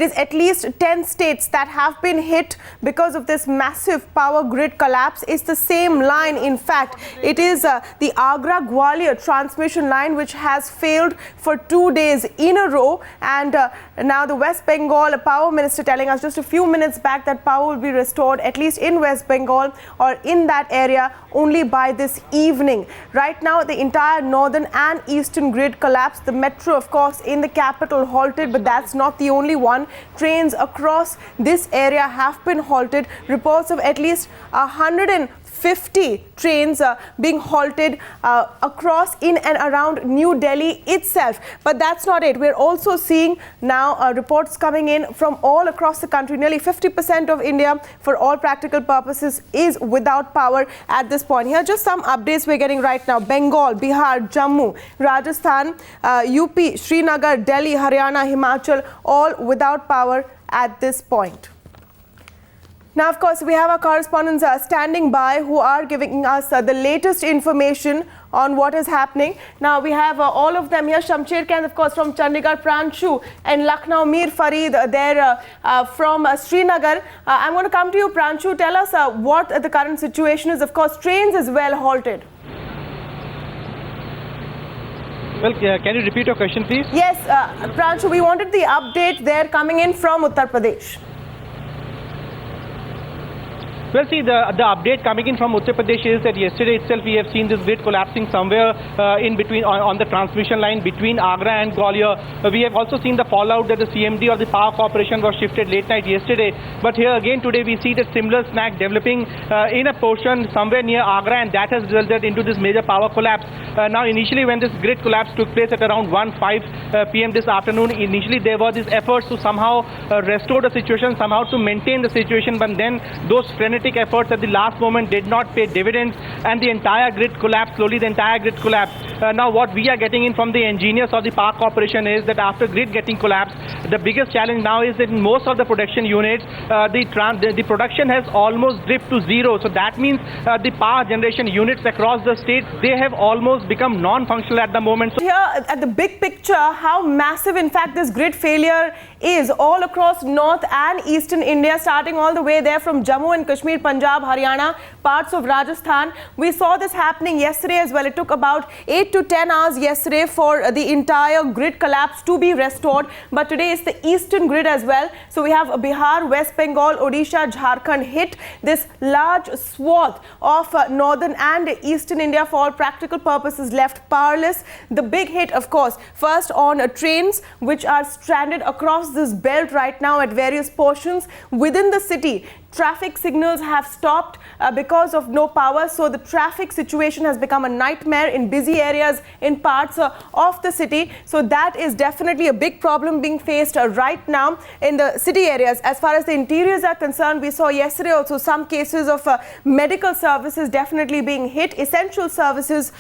It is at least 10 states that have been hit because of this massive power grid collapse. It's the same line, in fact. It is the Agra-Gwalior transmission line which has failed for 2 days in a row. And now the West Bengal power minister telling us just a few minutes back that power will be restored, at least in West Bengal or in that area, only by this evening. Right now, the entire northern and eastern grid collapsed. The metro, of course, in the capital halted, but that's not the only one. Trains across this area have been halted. Reports of at least 150 trains being halted across in and around New Delhi itself. But that's not it. We're also seeing now reports coming in from all across the country. Nearly 50% of India, for all practical purposes, is without power at this point. Here are just some updates we're getting right now. Bengal, Bihar, Jammu, Rajasthan, UP, Srinagar, Delhi, Haryana, Himachal, all without power at this point. Now, of course, we have our correspondents standing by who are giving us the latest information on what is happening. Now, we have all of them here. Shamsher Khan, of course, from Chandigarh, Pranshu, and Lucknow, Mir Farid there from Srinagar. I'm going to come to you, Pranshu. Tell us what the current situation is. Of course, trains as well halted. Well, can you repeat your question, please? Yes, Pranshu, we wanted the update there coming in from Uttar Pradesh. Well, see, the update coming in from Uttar Pradesh is that yesterday itself we have seen this grid collapsing somewhere in between on the transmission line between Agra and Gwalior. We have also seen the fallout that the CMD of the Power Corporation was shifted late night yesterday. But here again today we see that similar snag developing in a portion somewhere near Agra, and that has resulted into this major power collapse. Now, initially when this grid collapse took place at around 1:05 p.m. this afternoon, initially there were these efforts to somehow restore the situation, somehow to maintain the situation, but then those frenetic efforts at the last moment did not pay dividends, and the entire grid collapsed. Slowly the entire grid collapsed. Now what we are getting in from the engineers of the Power Corporation is that after grid getting collapsed, the biggest challenge now is that in most of the production units, the production has almost dipped to zero. So that means the power generation units across the state, they have almost become non-functional at the moment. So here at the big picture, how massive in fact this grid failure is all across north and eastern India, starting all the way there from Jammu and Kashmir, Punjab, Haryana, parts of Rajasthan. We saw this happening yesterday as well. It took about 8 to 10 hours yesterday for the entire grid collapse to be restored. But today is the eastern grid as well. So we have Bihar, West Bengal, Odisha, Jharkhand hit. This large swath of northern and eastern India, for all practical purposes, left powerless. The big hit, of course, first on trains which are stranded across this belt right now at various portions within the city. Traffic signals have stopped because of no power, so the traffic situation has become a nightmare in busy areas in parts of the city. So that is definitely a big problem being faced right now in the city areas. As far as the interiors are concerned, we saw yesterday also some cases of medical services definitely being hit, essential services